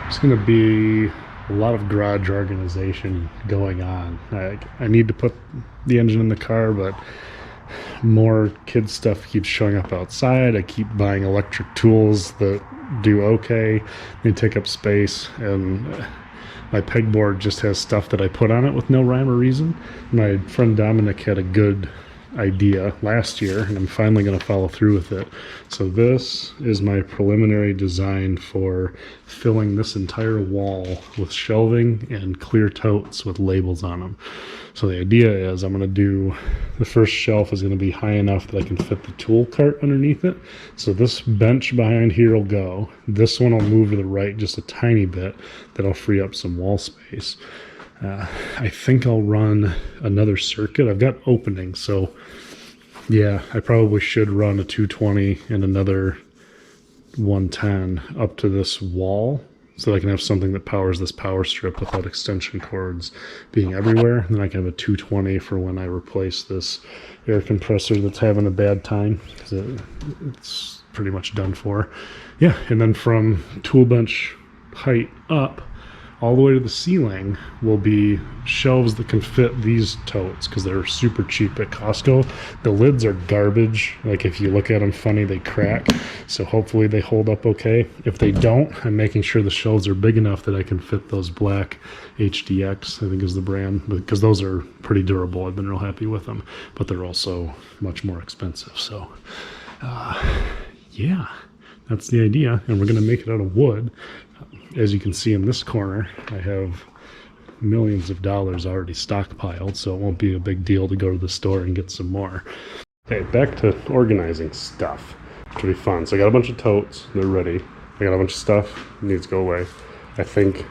It's going to be a lot of garage organization going on. I need to put the engine in the car, but more kid stuff keeps showing up outside. I keep buying electric tools that do okay. They take up space, and my pegboard just has stuff that I put on it with no rhyme or reason. My friend Dominic had a good idea last year, and I'm finally going to follow through with it. So this is my preliminary design for filling this entire wall with shelving and clear totes with labels on them. So the idea is I'm going to do, the first shelf is going to be high enough that I can fit the tool cart underneath it. So this bench behind here will go. This one will move to the right just a tiny bit. That'll free up some wall space. I think I'll run another circuit. I've got openings, so yeah, I probably should run a 220 and another 110 up to this wall so that I can have something that powers this power strip without extension cords being everywhere. And then I can have a 220 for when I replace this air compressor that's having a bad time, because it's pretty much done for. Yeah, and then from tool bench height up, all the way to the ceiling will be shelves that can fit these totes because they're super cheap at Costco. The lids are garbage. Like, if you look at them funny, they crack. So hopefully they hold up okay. If they don't, I'm making sure the shelves are big enough that I can fit those black HDX, I think is the brand, because those are pretty durable. I've been real happy with them, but they're also much more expensive. So yeah, that's the idea. And we're going to make it out of wood. As you can see in this corner, I have millions of dollars already stockpiled, so it won't be a big deal to go to the store and get some more. Okay, back to organizing stuff. It should be fun. So I got a bunch of totes, they're ready. I got a bunch of stuff, needs to go away. I think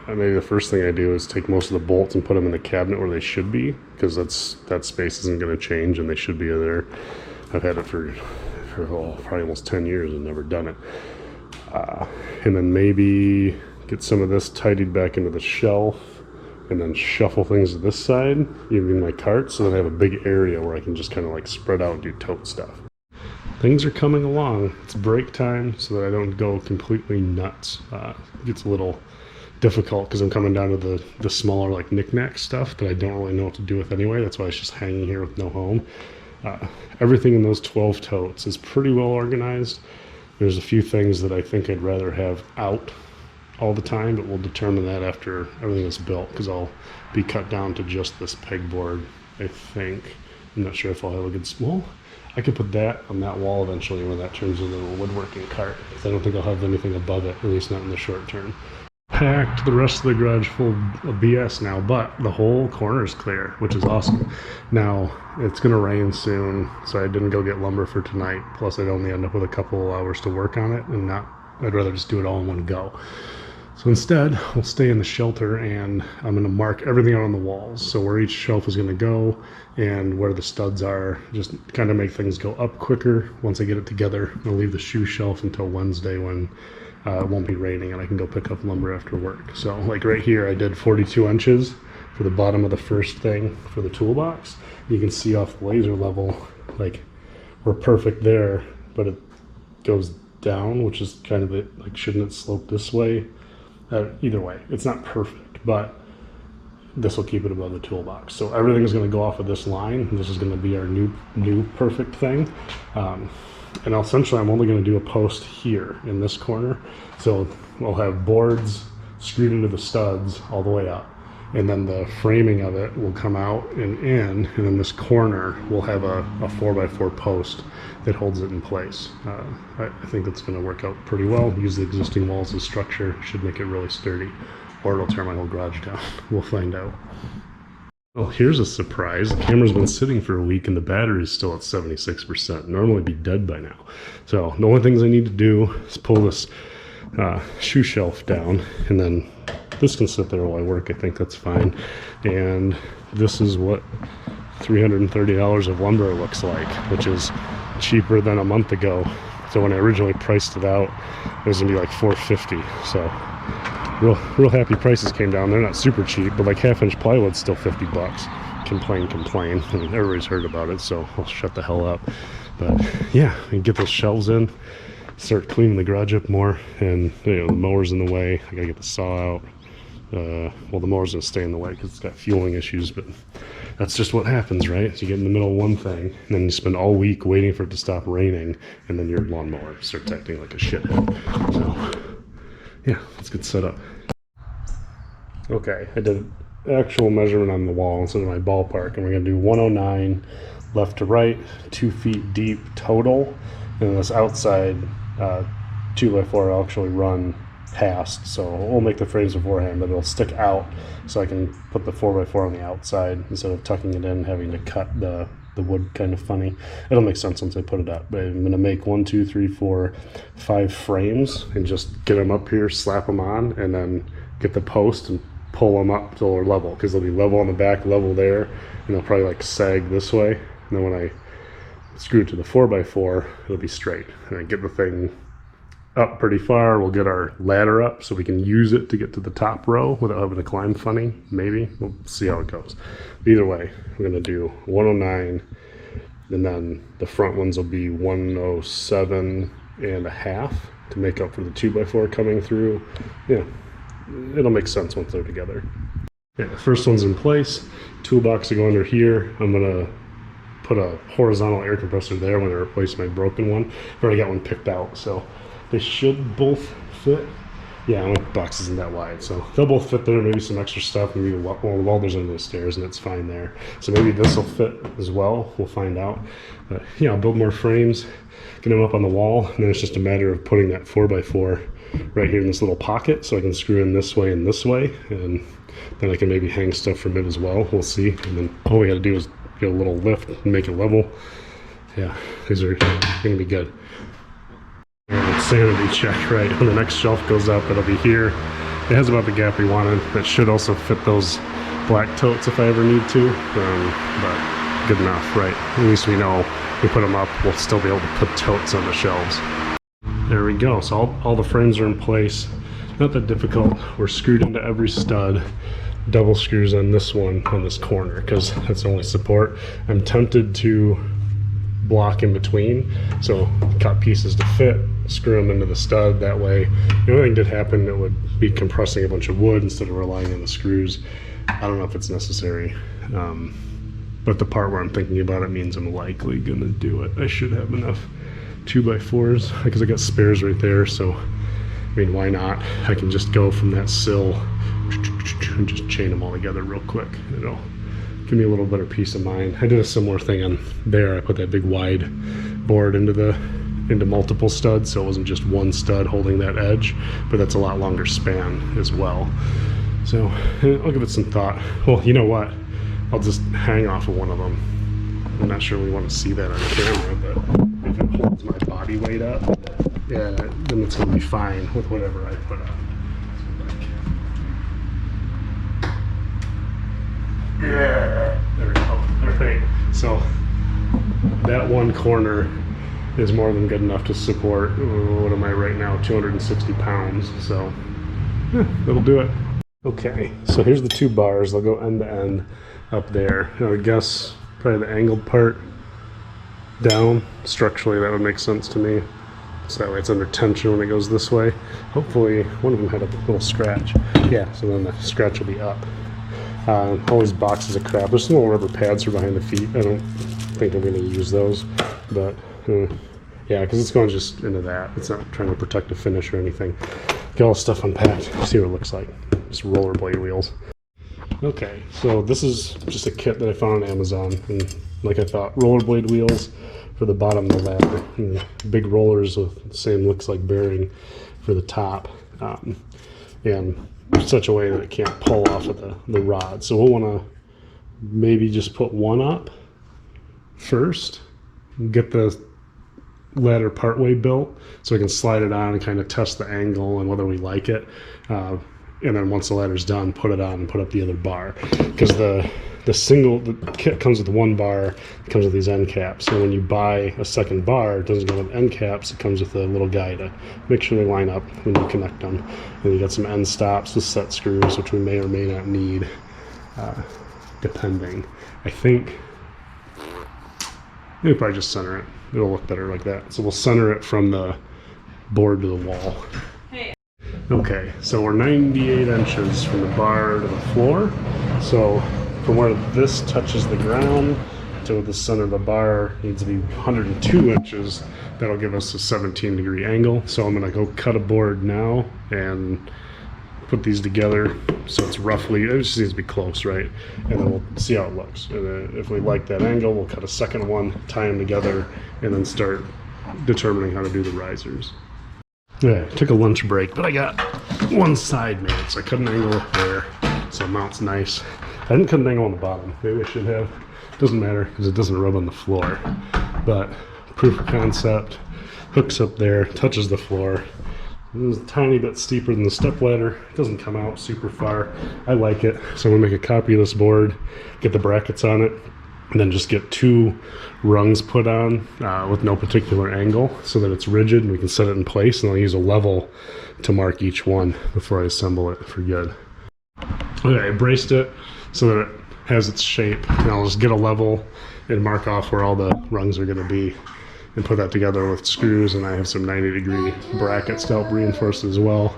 maybe the first thing I do is take most of the bolts and put them in the cabinet where they should be, because that space isn't going to change and they should be there. I've had it for probably almost 10 years and never done it. And then maybe get some of this tidied back into the shelf, and then shuffle things to this side, even my cart, so then I have a big area where I can just kind of like spread out and do tote stuff. Things are coming along. It's break time, so that I don't go completely nuts. It gets a little difficult because I'm coming down to the smaller like knick-knack stuff that I don't really know what to do with anyway. That's why it's just hanging here with no home. Everything in those 12 totes is pretty well organized. There's a few things that I think I'd rather have out all the time, but we'll determine that after everything is built, because I'll be cut down to just this pegboard, I think. I'm not sure if I'll have a good small. I could put that on that wall eventually when that turns into a woodworking cart, because I don't think I'll have anything above it, at least not in the short term. Packed the rest of the garage full of BS now, but the whole corner is clear, which is awesome. Now, it's going to rain soon, so I didn't go get lumber for tonight. Plus, I'd only end up with a couple hours to work on it, and I'd rather just do it all in one go. So instead, we'll stay in the shelter, and I'm going to mark everything out on the walls. So where each shelf is going to go and where the studs are, just kind of make things go up quicker once I get it together. I'll leave the shoe shelf until Wednesday when it won't be raining and I can go pick up lumber after work. So like right here, I did 42 inches for the bottom of the first thing for the toolbox. You can see off the laser level, like we're perfect there, but it goes down, which is kind of it. Like, shouldn't it slope this way? Either way, it's not perfect, but this will keep it above the toolbox. So everything is going to go off of this line. This is going to be our new perfect thing. And essentially, I'm only going to do a post here in this corner. So we'll have boards screwed into the studs all the way up. And then the framing of it will come out and in. And then this corner will have a 4x4 post that holds it in place. I think that's going to work out pretty well. Use the existing walls as structure. Should make it really sturdy. Or it'll tear my whole garage down. We'll find out. Well, here's a surprise. The camera's been sitting for a week and the battery's still at 76%. Normally it'd be dead by now. So the only things I need to do is pull this shoe shelf down, and then this can sit there while I work. I think that's fine. And this is what $330 of lumber looks like, which is cheaper than a month ago. So when I originally priced it out, it was gonna be like $450. So real happy prices came down. They're not super cheap, but like half-inch plywood's still $50. Complain. I mean, everybody's heard about it, so I'll shut the hell up. But yeah, we can get those shelves in. start cleaning the garage up more. And the mower's in the way. I gotta get the saw out. Well, the mower's gonna stay in the way because it's got fueling issues, but that's just what happens, right? So you get in the middle of one thing, and then you spend all week waiting for it to stop raining, and then your lawnmower starts acting like a shithead. So, yeah, let's get set up. Okay, I did actual measurement on the wall instead of my ballpark, and we're gonna do 109 left to right, 2 feet deep total, and this outside 2x4 I'll actually run past, so we'll make the frames beforehand, but it'll stick out so I can put the 4x4 on the outside instead of tucking it in, having to cut the wood kind of funny. It'll make sense once I put it up, but I'm gonna make 1, 2, 3, 4, 5 frames and just get them up here, slap them on, and then get the post and pull them up till they're level, because they'll be level on the back, level there, and they'll probably like sag this way, and then when I screw it to the 4x4 it'll be straight, and I get the thing up pretty far. We'll get our ladder up so we can use it to get to the top row without having to climb funny. Maybe we'll see how it goes. Either way, we're gonna do 109, and then the front ones will be 107.5 to make up for the 2x4 coming through. Yeah, it'll make sense once they're together. Yeah, the first one's in place. Toolbox to go under here. I'm gonna put a horizontal air compressor there when I replace my broken one. I've already got one picked out, so they should both fit. Yeah, my box isn't that wide, so they'll both fit there. Maybe some extra stuff, maybe the welder's under the stairs, and it's fine there. So maybe this will fit as well. We'll find out. But yeah, I'll build more frames, get them up on the wall, and then it's just a matter of putting that 4x4 right here in this little pocket, so I can screw in this way and this way, and then I can maybe hang stuff from it as well. We'll see. And then all we got to do is get a little lift and make it level. Yeah, these are gonna be good. Sanity check, right? When the next shelf goes up, it'll be here. It has about the gap we wanted. It should also fit those black totes if I ever need to, but good enough, right? At least we know we put them up, we'll still be able to put totes on the shelves. There we go. So all the frames are in place. Not that difficult. We're screwed into every stud. Double screws on this one on this corner because that's the only support. I'm tempted to block in between, so cut pieces to fit, screw them into the stud. That way, if anything did happen, it would be compressing a bunch of wood instead of relying on the screws. I don't know if it's necessary, but the part where I'm thinking about it means I'm likely gonna do it. I should have enough 2x4s because I got spares right there, so I mean, why not? I can just go from that sill and just chain them all together real quick. It'll give me a little better peace of mind. I did a similar thing on there. I put that big wide board into multiple studs, so it wasn't just one stud holding that edge, but that's a lot longer span as well. So I'll give it some thought. Well, you know what? I'll just hang off of one of them. I'm not sure we want to see that on camera, but if it holds my body weight up, yeah, then it's gonna be fine with whatever I put on. Yeah, there we go. All right, so that one corner is more than good enough to support, what am I right now, 260 pounds, so yeah, that'll do it. Okay, so here's the 2 bars. They'll go end to end up there. I would guess probably the angled part down. Structurally, that would make sense to me. So that way it's under tension when it goes this way. Hopefully, one of them had a little scratch. Yeah, so then the scratch will be up. All these boxes of crap. There's some little rubber pads for behind the feet. I don't think I'm going to use those, but yeah, because it's going just into that. It's not trying to protect the finish or anything. Get all the stuff unpacked. See what it looks like. Just rollerblade wheels. Okay, so this is just a kit that I found on Amazon, and like I thought, rollerblade wheels for the bottom of the ladder, and big rollers with the same looks like bearing for the top, and such a way that it can't pull off of the rod. So we'll want to maybe just put one up first, get the ladder partway built so we can slide it on and kind of test the angle and whether we like it. And then once the ladder's done, put it on and put up the other bar. Because the kit comes with 1 bar, it comes with these end caps. So when you buy a second bar, it doesn't come with end caps, it comes with a little guy to make sure they line up when you connect them. And you got some end stops with set screws, which we may or may not need, depending. I think we'll probably just center it. It'll look better like that. So we'll center it from the board to the wall. Okay, so we're 98 inches from the bar to the floor. So from where this touches the ground to the center of the bar needs to be 102 inches. That'll give us a 17-degree angle. So I'm gonna go cut a board now and put these together so it's roughly, it just needs to be close, right? And then we'll see how it looks. And then if we like that angle, we'll cut a second one, tie them together, and then start determining how to do the risers. Yeah, took a lunch break, but I got one side made, so I cut an angle up there, so it mounts nice. I didn't cut an angle on the bottom. Maybe I should have. Doesn't matter because it doesn't rub on the floor. But proof of concept, hooks up there, touches the floor. It was a tiny bit steeper than the step ladder. It doesn't come out super far. I like it, so I'm gonna make a copy of this board, get the brackets on it, and then just get 2 rungs put on with no particular angle so that it's rigid and we can set it in place, and I'll use a level to mark each one before I assemble it for good. Okay, I braced it so that it has its shape, and I'll just get a level and mark off where all the rungs are gonna be and put that together with screws, and I have some 90-degree brackets to help reinforce it as well.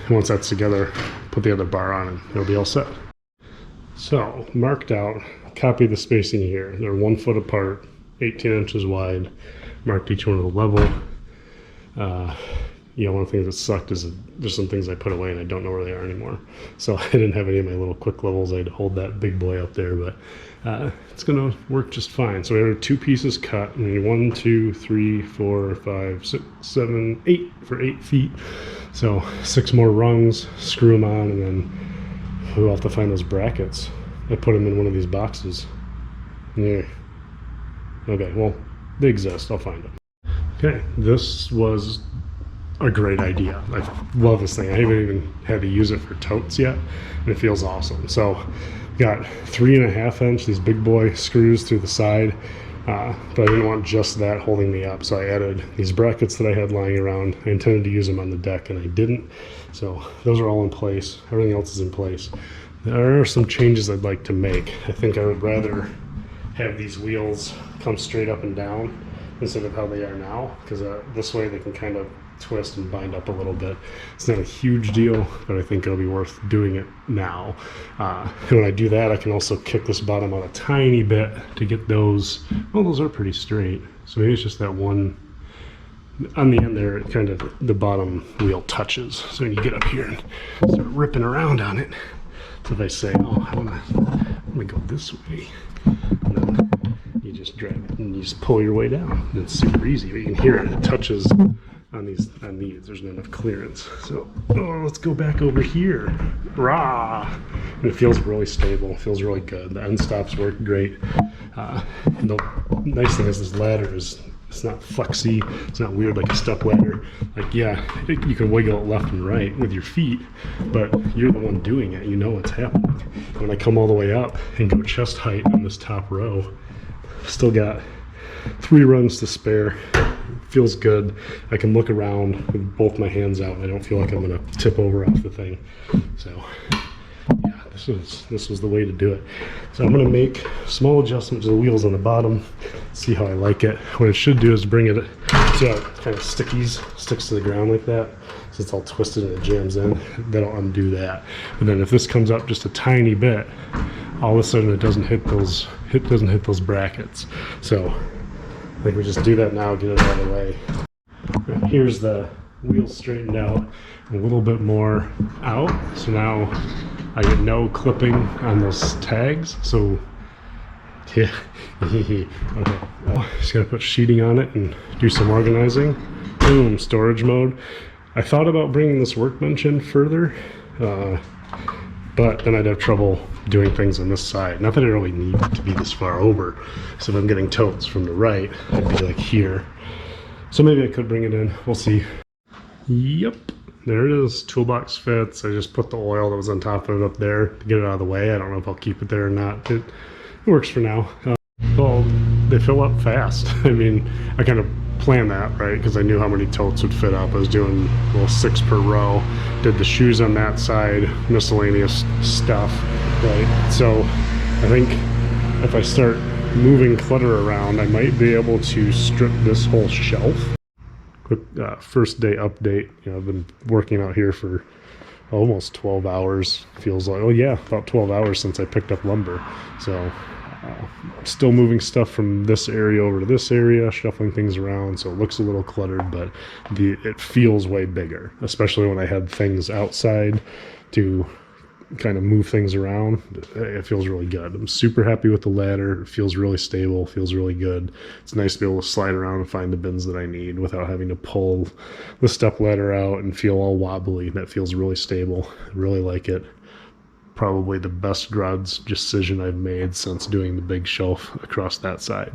Once that's together, put the other bar on and it'll be all set. So, marked out, copy the spacing here. They're 1 foot apart, 18 inches wide. Marked each one with a level. You know, one of the things that sucked is that there's some things I put away and I don't know where they are anymore. So I didn't have any of my little quick levels. I had to hold that big boy up there, but it's gonna work just fine. So we have 2 pieces cut. We need 1, 2, 3, 4, 5, 6, 7, 8 for 8 feet. So 6 more rungs, screw them on, and then we'll have to find those brackets. I put them in one of these boxes. Yeah. Okay, well, they exist. I'll find them. Okay, this was a great idea. I love this thing. I haven't even had to use it for totes yet, and it feels awesome. So, got 3.5 inch, these big boy screws through the side, but I didn't want just that holding me up, so I added these brackets that I had lying around. I intended to use them on the deck, and I didn't. So those are all in place. Everything else is in place. There are some changes I'd like to make. I think I would rather have these wheels come straight up and down instead of how they are now, because this way they can kind of twist and bind up a little bit. It's not a huge deal, but I think it'll be worth doing it now. And when I do that, I can also kick this bottom out a tiny bit to get those. Well, those are pretty straight. So maybe it's just that one on the end there, it kind of, the bottom wheel touches. So when you get up here and start ripping around on it, so if I say, oh, I want to go this way, and then you just drag it and you just pull your way down. And it's super easy. But you can hear it. It touches on these. There's not enough clearance. So, oh, let's go back over here. Rah! And it feels really stable. It feels really good. The end stops work great. And the nice thing is this ladder is, it's not flexy. It's not weird like a step ladder. Like, yeah, you can wiggle it left and right with your feet, but you're the one doing it. You know what's happening. When I come all the way up and go chest height on this top row, still got 3 rungs to spare. Feels good. I can look around with both my hands out. I don't feel like I'm gonna tip over off the thing. So yeah, this was the way to do it. So I'm gonna make small adjustments to the wheels on the bottom, see how I like it. What it should do is bring it, see how it kind of sticks to the ground like that. So it's all twisted and it jams in. That'll undo that. And then if this comes up just a tiny bit, all of a sudden it doesn't hit those brackets. So I think we just do that now, get it out of the way. Here's the wheels straightened out, a little bit more out. So now I get no clipping on those tags. So yeah, okay. Just gotta put sheeting on it and do some organizing. Boom, storage mode. I thought about bringing this workbench in further, but then I'd have trouble doing things on this side. Not that I really need to be this far over. So if I'm getting totes from the right, I'd be like here. So maybe I could bring it in. We'll see. Yep, there it is. Toolbox fits. I just put the oil that was on top of it up there to get it out of the way. I don't know if I'll keep it there or not. It works for now. Well, they fill up fast. I mean, I kind of planned that, right? Because I knew how many totes would fit up. I was doing, well, 6 per row. Did the shoes on that side, miscellaneous stuff, right? So I think if I start moving clutter around, I might be able to strip this whole shelf. quick first day update. I've been working out here for almost 12 hours. Feels like, oh yeah, about 12 hours since I picked up lumber. So still moving stuff from this area over to this area, shuffling things around, so it looks a little cluttered, but it feels way bigger, especially when I had things outside to kind of move things around. It feels really good. I'm super happy with the ladder. It feels really stable, feels really good. It's nice to be able to slide around and find the bins that I need without having to pull the step ladder out and feel all wobbly. That feels really stable. I really like it. Probably the best garage decision I've made since doing the big shelf across that side.